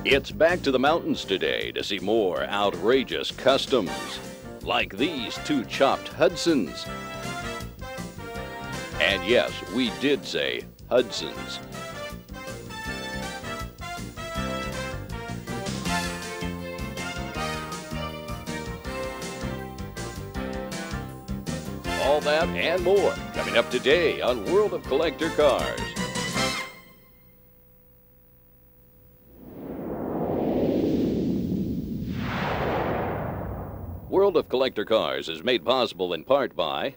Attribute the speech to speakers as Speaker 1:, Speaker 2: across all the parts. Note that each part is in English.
Speaker 1: It's back to the mountains today to see more outrageous customs, like these two chopped Hudsons. And yes, we did say Hudsons. All that and more coming up today on World of Collector Cars. World of Collector Cars is made possible in part by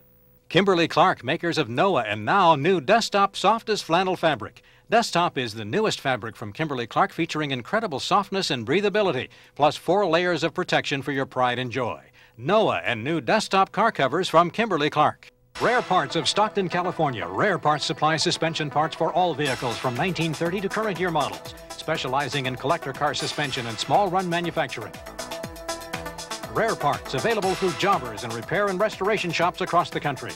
Speaker 2: Kimberly-Clark, makers of Noah, and now new Desktop softest flannel fabric. Desktop is the newest fabric from Kimberly-Clark, featuring incredible softness and breathability, plus 4 layers of protection for your pride and joy. Noah and new Desktop car covers from Kimberly-Clark. Rare Parts of Stockton, California. Rare Parts supplies suspension parts for all vehicles from 1930 to current year models, specializing in collector car suspension and small run manufacturing. Rare Parts, available through jobbers and repair and restoration shops across the country.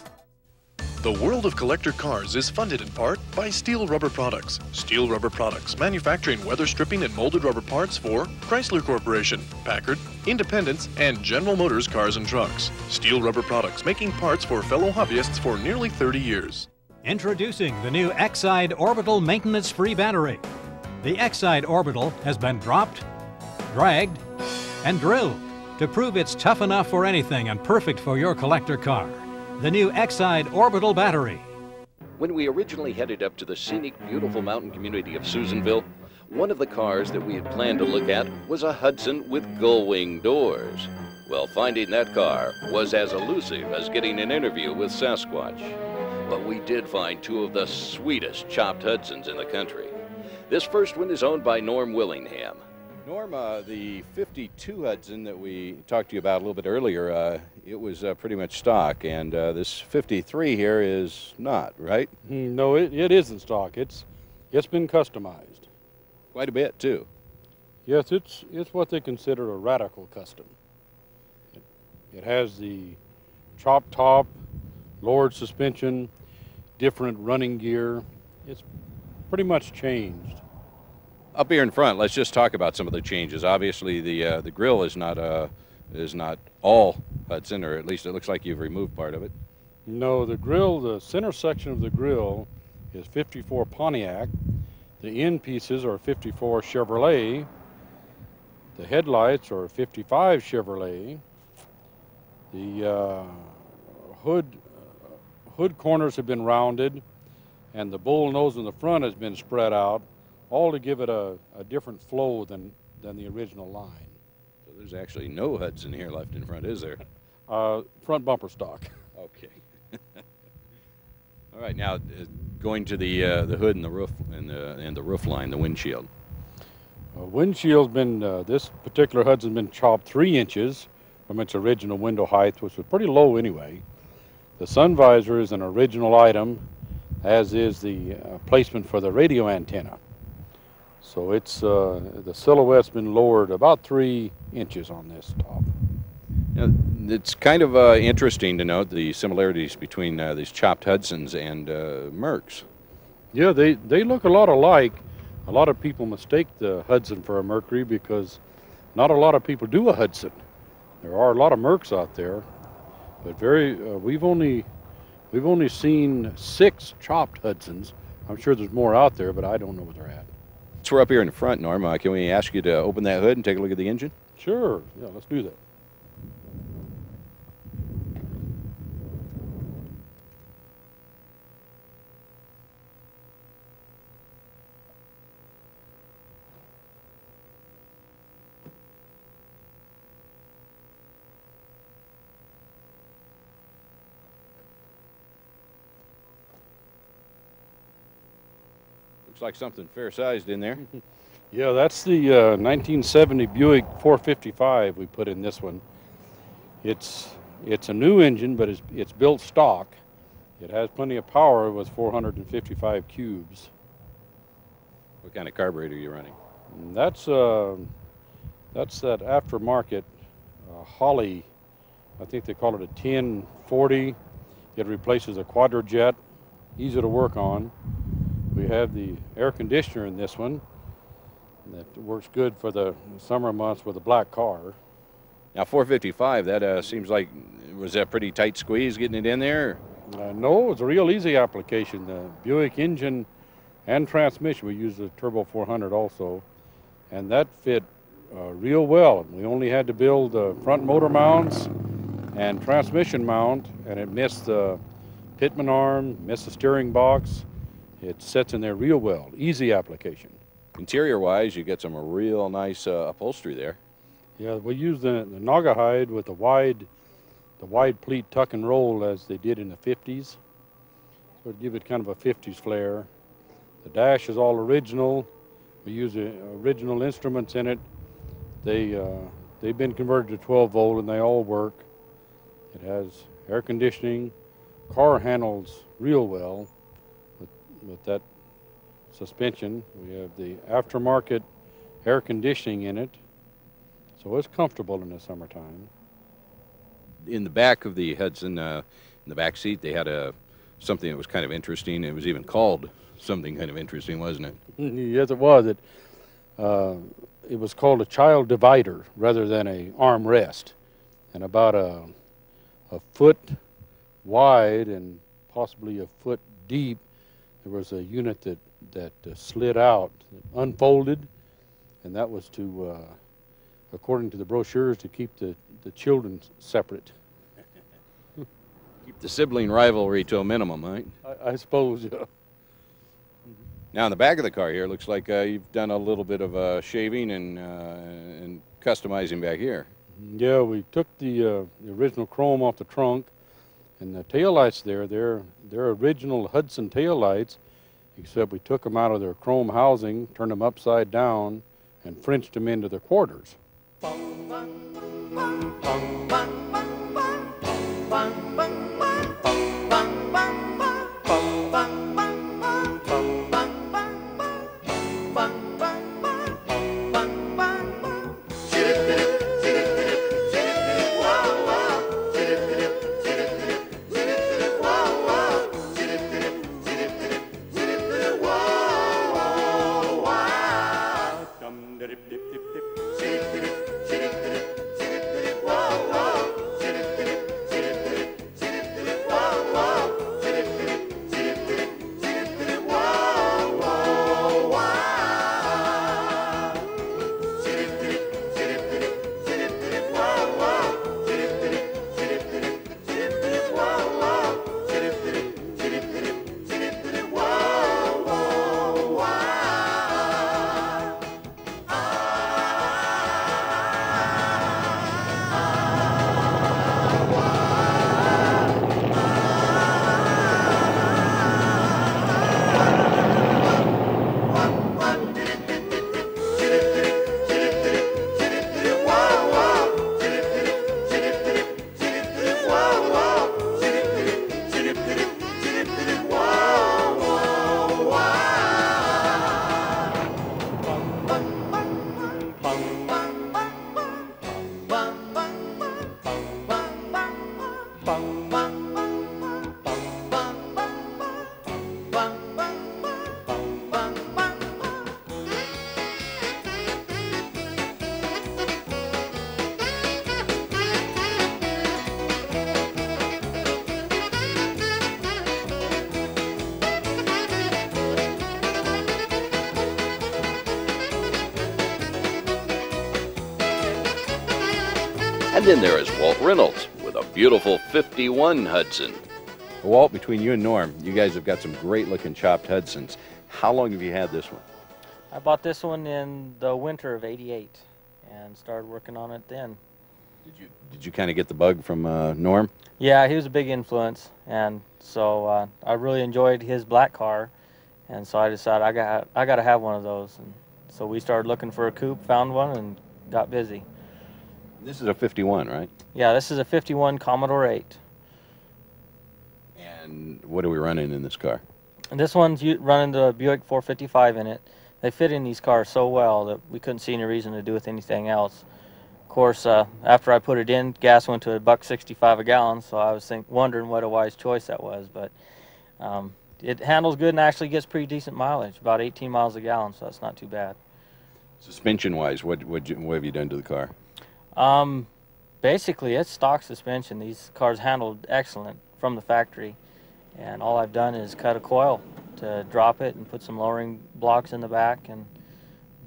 Speaker 3: The World of Collector Cars is funded in part by Steel Rubber Products. Steel Rubber Products, manufacturing weather stripping and molded rubber parts for Chrysler Corporation, Packard, Independence, and General Motors Cars and Trucks. Steel Rubber Products, making parts for fellow hobbyists for nearly 30 years.
Speaker 2: Introducing the new X-Side Orbital maintenance-free battery. The X-Side Orbital has been dropped, dragged, and drilled to prove it's tough enough for anything and perfect for your collector car. The new X-Side Orbital battery.
Speaker 1: When we originally headed up to the scenic, beautiful mountain community of Susanville, one of the cars that we had planned to look at was a Hudson with gull-wing doors. Well, finding that car was as elusive as getting an interview with Sasquatch. But we did find 2 of the sweetest chopped Hudsons in the country. This first one is owned by Norm Willingham.
Speaker 4: Norm, the 52 Hudson that we talked to you about a little bit earlier, it was pretty much stock, and this 53 here is not, right?
Speaker 5: No, it isn't stock. It's been customized.
Speaker 4: Quite a bit, too.
Speaker 5: Yes, it's what they consider a radical custom. It has the chopped top, lowered suspension, different running gear. It's pretty much changed.
Speaker 4: Up here in front, let's just talk about some of the changes. Obviously, the grill is not all Hudson, or at least it looks like you've removed part of it.
Speaker 5: No, the grill, the center section of the grill is 54 Pontiac. The end pieces are 54 Chevrolet. The headlights are 55 Chevrolet. The hood corners have been rounded, and the bull nose in the front has been spread out, all to give it a different flow than the original line.
Speaker 4: So there's actually no Hudson here left in front, is there?
Speaker 5: Front bumper stock.
Speaker 4: Okay. All right, now going to the hood and the roof and the roof line, the windshield.
Speaker 5: Windshield's been this particular Hudson's been chopped 3 inches from its original window height, which was pretty low anyway. The sun visor is an original item, as is the placement for the radio antenna. So it's the silhouette's been lowered about 3 inches on this top.
Speaker 4: Now, it's kind of interesting to note the similarities between these chopped Hudsons and Mercs.
Speaker 5: Yeah, they look a lot alike. A lot of people mistake the Hudson for a Mercury because not a lot of people do a Hudson. There are a lot of Mercs out there, but we've only seen 6 chopped Hudsons. I'm sure there's more out there, but I don't know where they're at.
Speaker 4: So we're up here in the front, Norm. Can we ask you to open that hood and take a look at the engine?
Speaker 5: Sure. Yeah, let's do that.
Speaker 4: Looks like something fair-sized in there.
Speaker 5: Yeah, that's the 1970 Buick 455 we put in this one. It's a new engine, but it's built stock. It has plenty of power with 455 cubes.
Speaker 4: What kind of carburetor are you running?
Speaker 5: And that's that aftermarket Holley. I think they call it a 1040. It replaces a Quadrajet. Easy to work on. We have the air conditioner in this one. That works good for the summer months with a black car.
Speaker 4: Now 455, that seems like, was that pretty tight squeeze getting it in there?
Speaker 5: No, it's a real easy application. The Buick engine and transmission, we use the Turbo 400 also, and that fit real well. We only had to build the front motor mounts and transmission mount, and it missed the pitman arm, missed the steering box. It sits in there real well. Easy application.
Speaker 4: Interior-wise, you get some real nice upholstery there.
Speaker 5: Yeah, we use the Naugahyde with the wide pleat tuck and roll as they did in the 50s. So it'd give it kind of a 50s flair. The dash is all original. We use the original instruments in it. They've been converted to 12 volt and they all work. It has air conditioning. Car handles real well with that suspension. We have the aftermarket air conditioning in it. So it's comfortable in the summertime.
Speaker 4: In the back of the Hudson, in the back seat, they had something that was kind of interesting. It was even called something kind of interesting, wasn't it?
Speaker 5: Yes, it was. It was called a child divider rather than a armrest. And about a foot wide and possibly a foot deep, there was a unit that slid out, unfolded, and that was to, according to the brochures, to keep the children separate.
Speaker 4: Keep the sibling rivalry to a minimum, right?
Speaker 5: I suppose, yeah.
Speaker 4: Now in the back of the car here, looks like you've done a little bit of shaving and customizing back here.
Speaker 5: Yeah, we took the original chrome off the trunk, and the taillights there, they're original Hudson taillights, except we took them out of their chrome housing, turned them upside down, and Frenched them into their quarters.
Speaker 1: And then there is Walt Reynolds with a beautiful 51 Hudson.
Speaker 4: Walt, between you and Norm, you guys have got some great looking chopped Hudsons. How long have you had this one?
Speaker 6: I bought this one in the winter of '88 and started working on it then.
Speaker 4: Did you kind of get the bug from Norm?
Speaker 6: Yeah, he was a big influence, and so I really enjoyed his black car, and so I decided I got to have one of those. And so we started looking for a coupe, found one, and got busy.
Speaker 4: This is a 51, right?
Speaker 6: Yeah, this is a 51 Commodore 8.
Speaker 4: And what are we running in this car?
Speaker 6: And this one's running the Buick 455 in it. They fit in these cars so well that we couldn't see any reason to do with anything else. Of course, after I put it in, gas went to $1.65 a gallon, so I was wondering what a wise choice that was. But it handles good and actually gets pretty decent mileage, about 18 miles a gallon, so that's not too bad.
Speaker 4: Suspension-wise, what have you done to the car?
Speaker 6: Basically, it's stock suspension. These cars handled excellent from the factory, and all I've done is cut a coil to drop it and put some lowering blocks in the back, and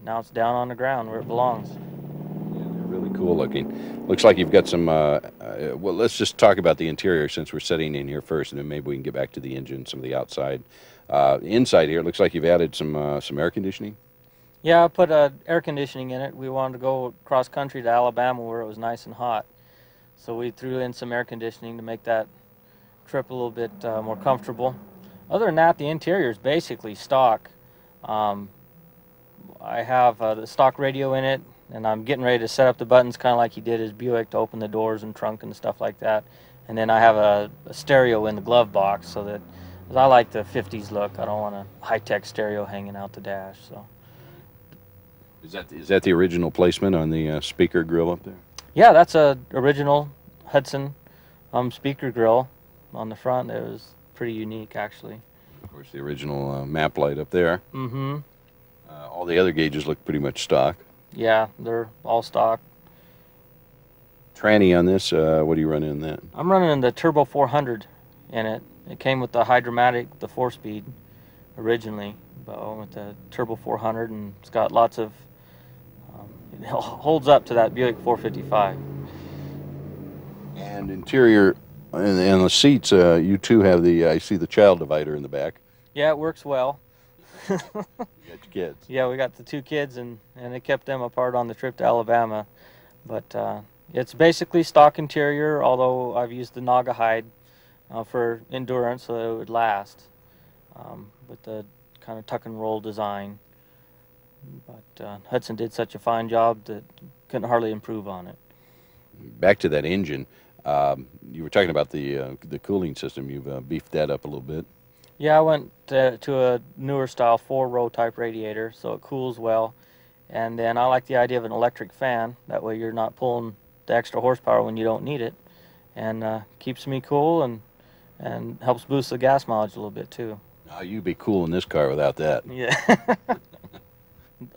Speaker 6: now it's down on the ground where it belongs.
Speaker 4: Yeah, they're really cool looking. Looks like you've got some, well, let's just talk about the interior since we're sitting in here first, and then maybe we can get back to the engine, some of the outside. Inside here, it looks like you've added some air conditioning.
Speaker 6: Yeah, I put air conditioning in it. We wanted to go cross country to Alabama where it was nice and hot. So we threw in some air conditioning to make that trip a little bit more comfortable. Other than that, the interior is basically stock. I have the stock radio in it, and I'm getting ready to set up the buttons kind of like he did his Buick to open the doors and trunk and stuff like that. And then I have a stereo in the glove box so that, 'cause I like the 50s look. I don't want a high-tech stereo hanging out the dash. So.
Speaker 4: Is that the original placement on the speaker grill up there?
Speaker 6: Yeah, that's a original Hudson speaker grill on the front. It was pretty unique, actually.
Speaker 4: Of course, the original map light up there.
Speaker 6: Mm-hmm.
Speaker 4: All the other gauges look pretty much stock.
Speaker 6: Yeah, they're all stock.
Speaker 4: Tranny on this, what do you run in that?
Speaker 6: I'm running the Turbo 400 in it. It came with the Hydromatic, the 4-speed originally, but I went with the Turbo 400, and it's got lots of it holds up to that Buick 455.
Speaker 4: And interior, and the seats, you too have the, I see the child divider in the back.
Speaker 6: Yeah, it works well.
Speaker 4: You got your kids.
Speaker 6: Yeah, we got the 2 kids, and it kept them apart on the trip to Alabama. But it's basically stock interior, although I've used the Naga hide for endurance so that it would last, with the kind of tuck and roll design. But Hudson did such a fine job that couldn't hardly improve on it.
Speaker 4: Back to that engine, you were talking about the cooling system. You've beefed that up a little bit.
Speaker 6: Yeah, I went to a newer style 4-row type radiator, so it cools well. And then I like the idea of an electric fan. That way you're not pulling the extra horsepower when you don't need it, and keeps me cool and helps boost the gas mileage a little bit too.
Speaker 4: Now you'd be cool in this car without that.
Speaker 6: Yeah.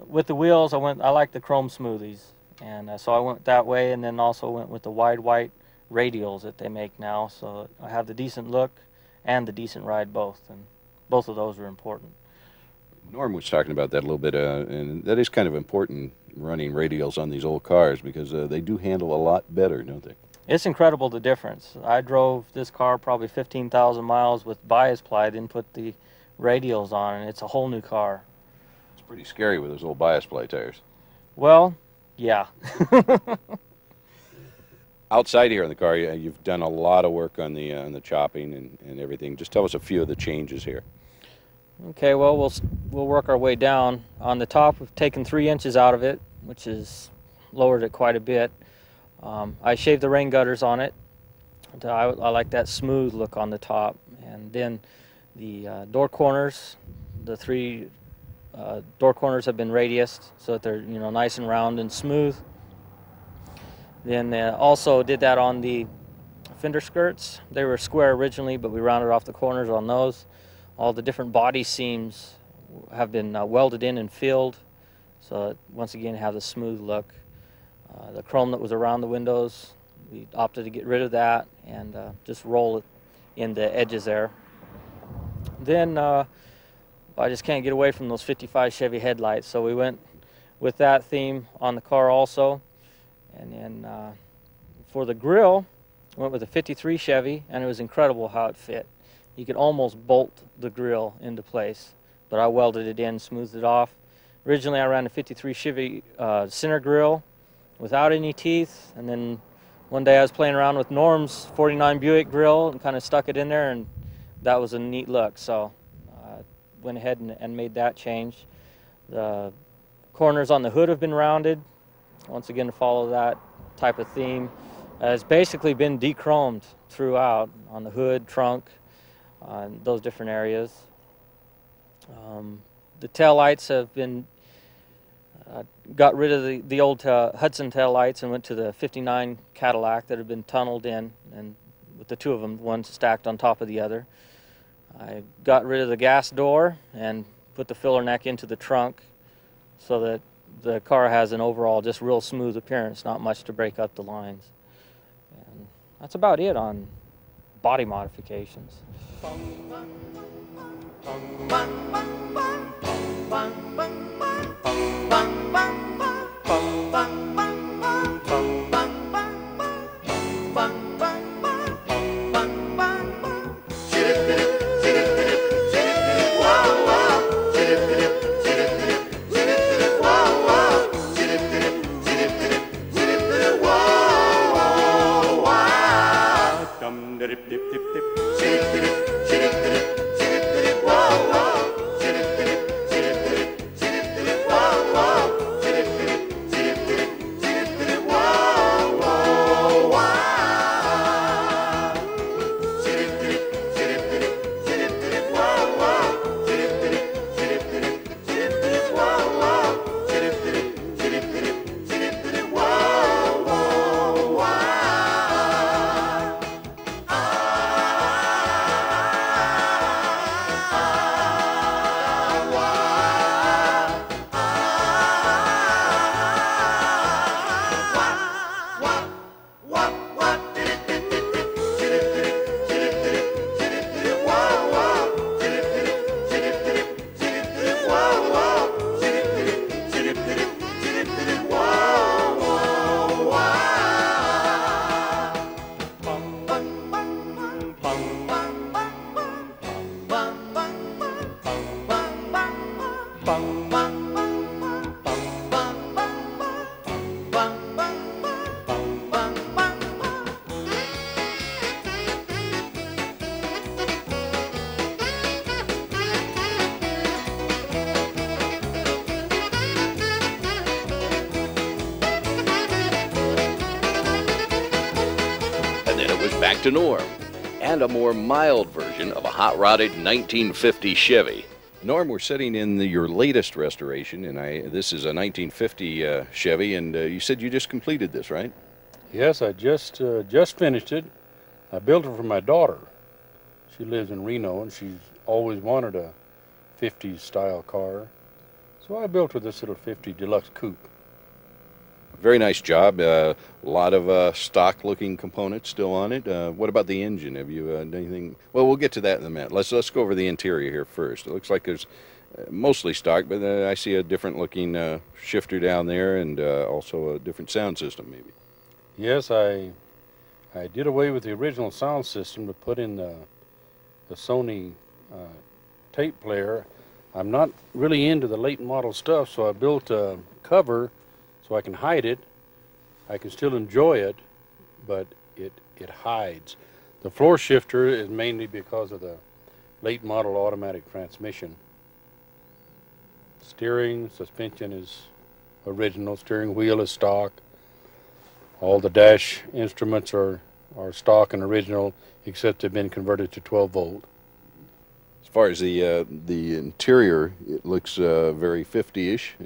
Speaker 6: With the wheels, I like the chrome smoothies, and so I went that way, and then also went with the wide white radials that they make now. So I have the decent look and the decent ride both, and both of those are important.
Speaker 4: Norm was talking about that a little bit, and that is kind of important, running radials on these old cars, because they do handle a lot better, don't they?
Speaker 6: It's incredible the difference. I drove this car probably 15,000 miles with bias ply, then put the radials on, and it's a whole new car.
Speaker 4: It's pretty scary with those old bias ply tires.
Speaker 6: Well, yeah.
Speaker 4: Outside here in the car, you've done a lot of work on the chopping and everything. Just tell us a few of the changes here.
Speaker 6: Okay, well, we'll work our way down. On the top, we've taken 3 inches out of it, which is lowered it quite a bit. I shaved the rain gutters on it. I like that smooth look on the top. And then the door corners, the 3 door corners have been radiused so that they're nice and round and smooth. Then also did that on the fender skirts. They were square originally, but we rounded off the corners on those. All the different body seams have been welded in and filled, so once again have the smooth look. The chrome that was around the windows, we opted to get rid of that and just roll it in the edges there. Then I just can't get away from those 55 Chevy headlights, so we went with that theme on the car also. And then for the grill, I went with a 53 Chevy, and it was incredible how it fit. You could almost bolt the grill into place, but I welded it in, smoothed it off. Originally I ran a 53 Chevy center grill without any teeth, and then one day I was playing around with Norm's 49 Buick grill and kind of stuck it in there, and that was a neat look, so I went ahead and made that change. The corners on the hood have been rounded, once again to follow that type of theme. It's basically been de-chromed throughout on the hood, trunk, those different areas. The tail lights have been got rid of the old Hudson tail lights and went to the 59 Cadillac that had been tunneled in, and with the 2 of them, one stacked on top of the other. I got rid of the gas door and put the filler neck into the trunk so that the car has an overall just real smooth appearance, not much to break up the lines. And that's about it on body modifications.
Speaker 1: Back to Norm, and a more mild version of a hot-rodded 1950 Chevy.
Speaker 4: Norm, we're sitting in your latest restoration, and this is a 1950 Chevy, and you said you just completed this, right?
Speaker 5: Yes, I just finished it. I built it for my daughter. She lives in Reno, and she's always wanted a 50s style car. So I built her this little 50 Deluxe Coupe.
Speaker 4: Very nice job. A lot of stock-looking components still on it. What about the engine? Have you done anything? Well, we'll get to that in a minute. Let's go over the interior here first. It looks like there's mostly stock, but I see a different-looking shifter down there, and also a different sound system, maybe.
Speaker 5: Yes, I did away with the original sound system to put in the Sony tape player. I'm not really into the late model stuff, so I built a cover so I can hide it. I can still enjoy it, but it hides. The floor shifter is mainly because of the late model automatic transmission. Steering, suspension is original. Steering wheel is stock. All the dash instruments are stock and original, except they've been converted to 12 volt.
Speaker 4: As far as the interior, it looks very 50-ish.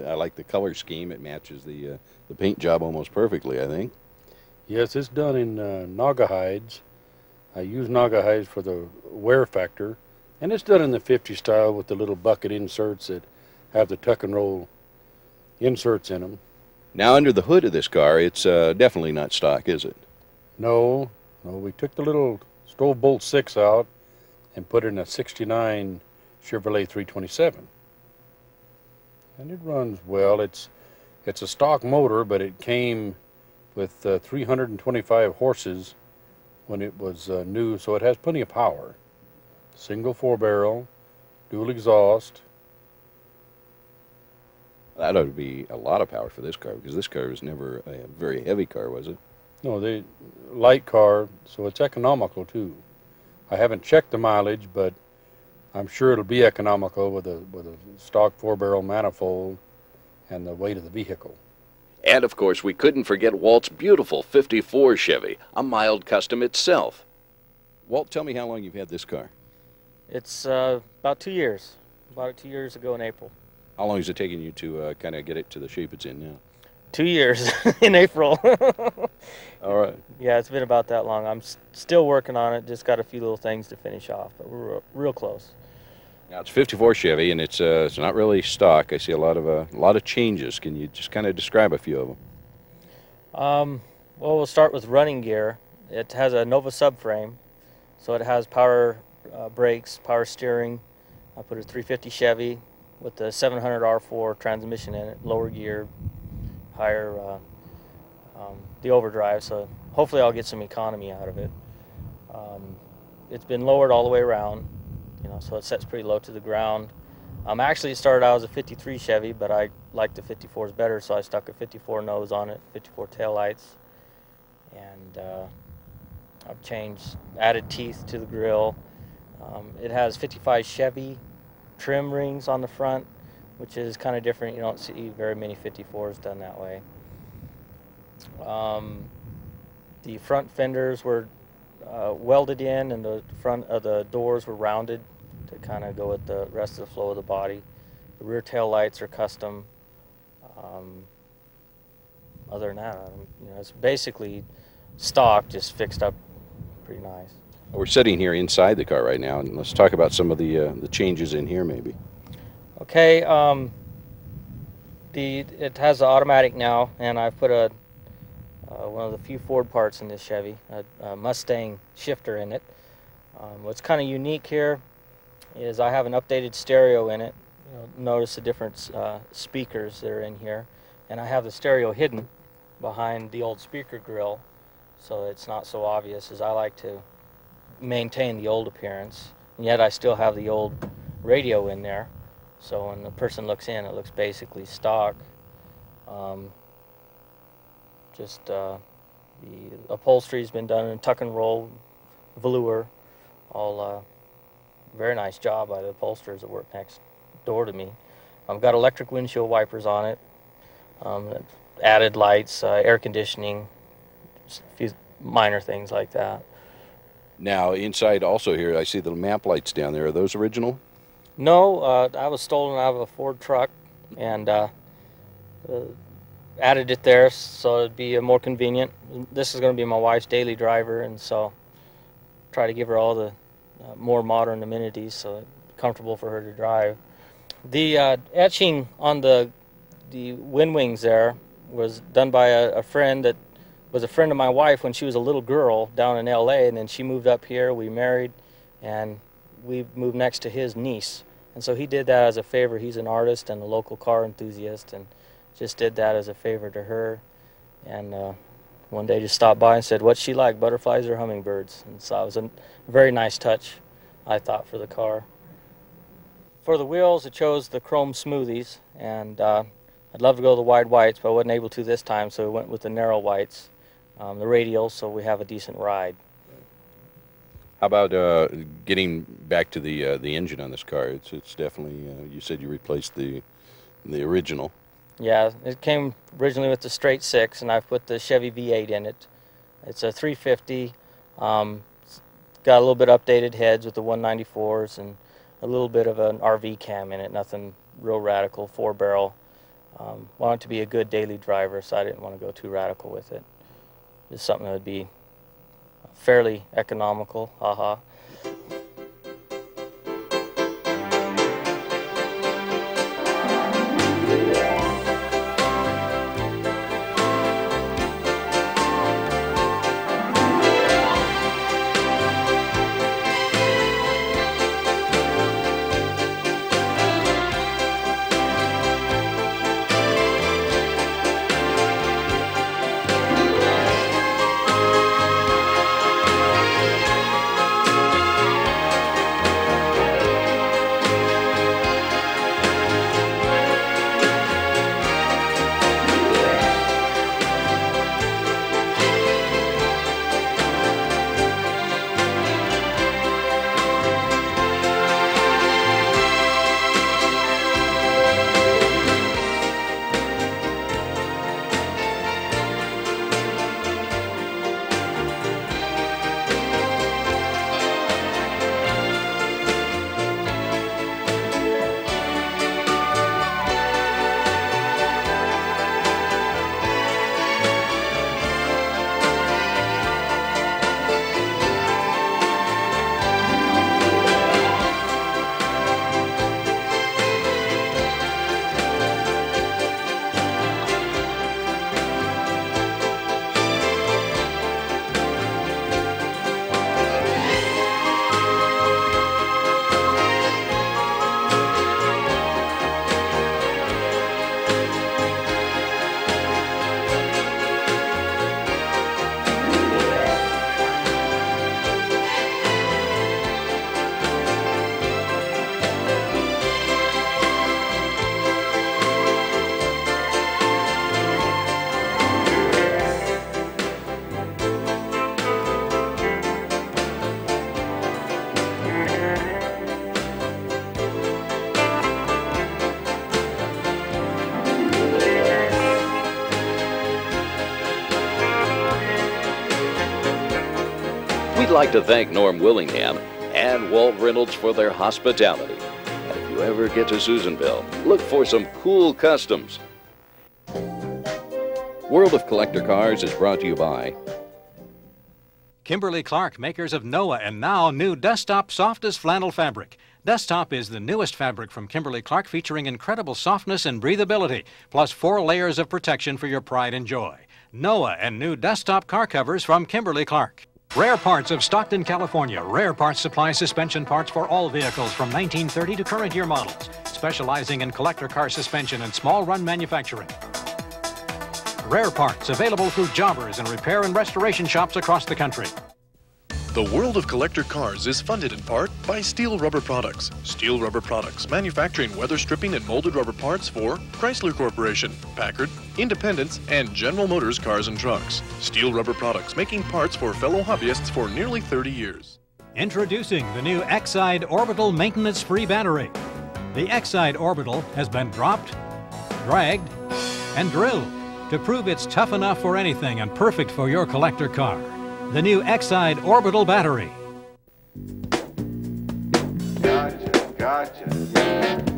Speaker 4: I like the color scheme. It matches the paint job almost perfectly, I think.
Speaker 5: Yes, it's done in Naga hides. I use Naga hides for the wear factor, and it's done in the 50 style with the little bucket inserts that have the tuck and roll inserts in them.
Speaker 4: Now, under the hood of this car, it's definitely not stock, is it?
Speaker 5: No, we took the little stove bolt 6 out and put it in a 69 Chevrolet 327. And it runs well. It's a stock motor, but it came with 325 horses when it was new, so it has plenty of power. Single 4-barrel, dual exhaust.
Speaker 4: That ought to be a lot of power for this car, because this car was never a very heavy car, was it?
Speaker 5: No, the light car, so it's economical too. I haven't checked the mileage, but I'm sure it'll be economical with a stock 4-barrel manifold and the weight of the vehicle.
Speaker 1: And of course, we couldn't forget Walt's beautiful 54 Chevy, a mild custom itself.
Speaker 4: Walt, tell me how long you've had this car.
Speaker 6: It's about 2 years. Bought it 2 years ago in April.
Speaker 4: How long has it taken you to kind of get it to the shape it's in now?
Speaker 6: 2 years in April.
Speaker 4: All right.
Speaker 6: Yeah, it's been about that long. I'm still working on it. Just got a few little things to finish off, but we're real close.
Speaker 4: Now it's 54 Chevy, and it's not really stock. I see a lot of changes. Can you just kind of describe a few of them?
Speaker 6: Well, we'll start with running gear. It has a Nova subframe, so it has power brakes, power steering. I put a 350 Chevy with the 700 R4 transmission in it, lower gear, higher the overdrive, so hopefully I'll get some economy out of it. It's been lowered all the way around, so it sets pretty low to the ground. Actually, it started out as a 53 Chevy, but I liked the 54s better, so I stuck a 54 nose on it, 54 taillights, and I've added teeth to the grill. It has 55 Chevy trim rings on the front, which is kind of different. You don't see very many 54s done that way. The front fenders were welded in, and the front of the doors were rounded to kind of go with the rest of the flow of the body. The rear tail lights are custom. Other than that, it's basically stock, just fixed up pretty nice.
Speaker 4: We're sitting here inside the car right now, and let's talk about some of the changes in here, maybe.
Speaker 6: Okay, it has the automatic now, and I've put one of the few Ford parts in this Chevy, a Mustang shifter in it. What's kind of unique here is I have an updated stereo in it. Notice the different speakers that are in here, and I have the stereo hidden behind the old speaker grill, so it's not so obvious, as I like to maintain the old appearance, and yet I still have the old radio in there, so when the person looks in, it looks basically stock. The upholstery's been done in tuck and roll, velour, all very nice job by the upholsterers that work next door to me. I've got electric windshield wipers on it, added lights, air conditioning, just a few minor things like that.
Speaker 4: Now, inside also here, I see the map lights down there. Are those original?
Speaker 6: No, I was stolen out of a Ford truck, and added it there so it'd be more convenient. This is going to be my wife's daily driver, and so try to give her all the more modern amenities so it's comfortable for her to drive. The etching on the wind wings there was done by a friend that was a friend of my wife when she was a little girl down in LA, and then she moved up here, we married, and we moved next to his niece. And so he did that as a favor. He's an artist and a local car enthusiast, and just did that as a favor to her. And one day just stopped by and said, "What's she like, butterflies or hummingbirds?" And so it was a very nice touch, I thought, for the car. For the wheels, I chose the chrome smoothies, and I'd love to go the wide whites, but I wasn't able to this time, so we went with the narrow whites, the radials, so we have a decent ride.
Speaker 4: How about getting back to the engine on this car? It's definitely, you said you replaced the original.
Speaker 6: Yeah, it came originally with the straight six, and I've put the Chevy V8 in it. It's a 350, got a little bit updated heads with the 194s, and a little bit of an RV cam in it, nothing real radical, 4-barrel. Wanted to be a good daily driver, so I didn't want to go too radical with it. Just something that would be fairly economical, haha.
Speaker 1: We'd like to thank Norm Willingham and Walt Reynolds for their hospitality. And if you ever get to Susanville, look for some cool customs. World of Collector Cars is brought to you by
Speaker 2: Kimberly-Clark, makers of Noah, and now new Desktop softest flannel fabric. Desktop is the newest fabric from Kimberly-Clark, featuring incredible softness and breathability, plus 4 layers of protection for your pride and joy. Noah and new Desktop car covers from Kimberly-Clark. Rare Parts of Stockton, California. Rare Parts supplies suspension parts for all vehicles from 1930 to current year models, specializing in collector car suspension and small run manufacturing. Rare Parts, available through jobbers and repair and restoration shops across the country.
Speaker 3: The world of collector cars is funded in part by Steel Rubber Products. Steel Rubber Products, manufacturing weather stripping and molded rubber parts for Chrysler Corporation, Packard, Independence, and General Motors cars and trucks. Steel Rubber Products, making parts for fellow hobbyists for nearly 30 years.
Speaker 2: Introducing the new X-Side Orbital maintenance-free battery. The X-Side Orbital has been dropped, dragged, and drilled to prove it's tough enough for anything and perfect for your collector car. The new X-Side Orbital battery.
Speaker 7: Gotcha.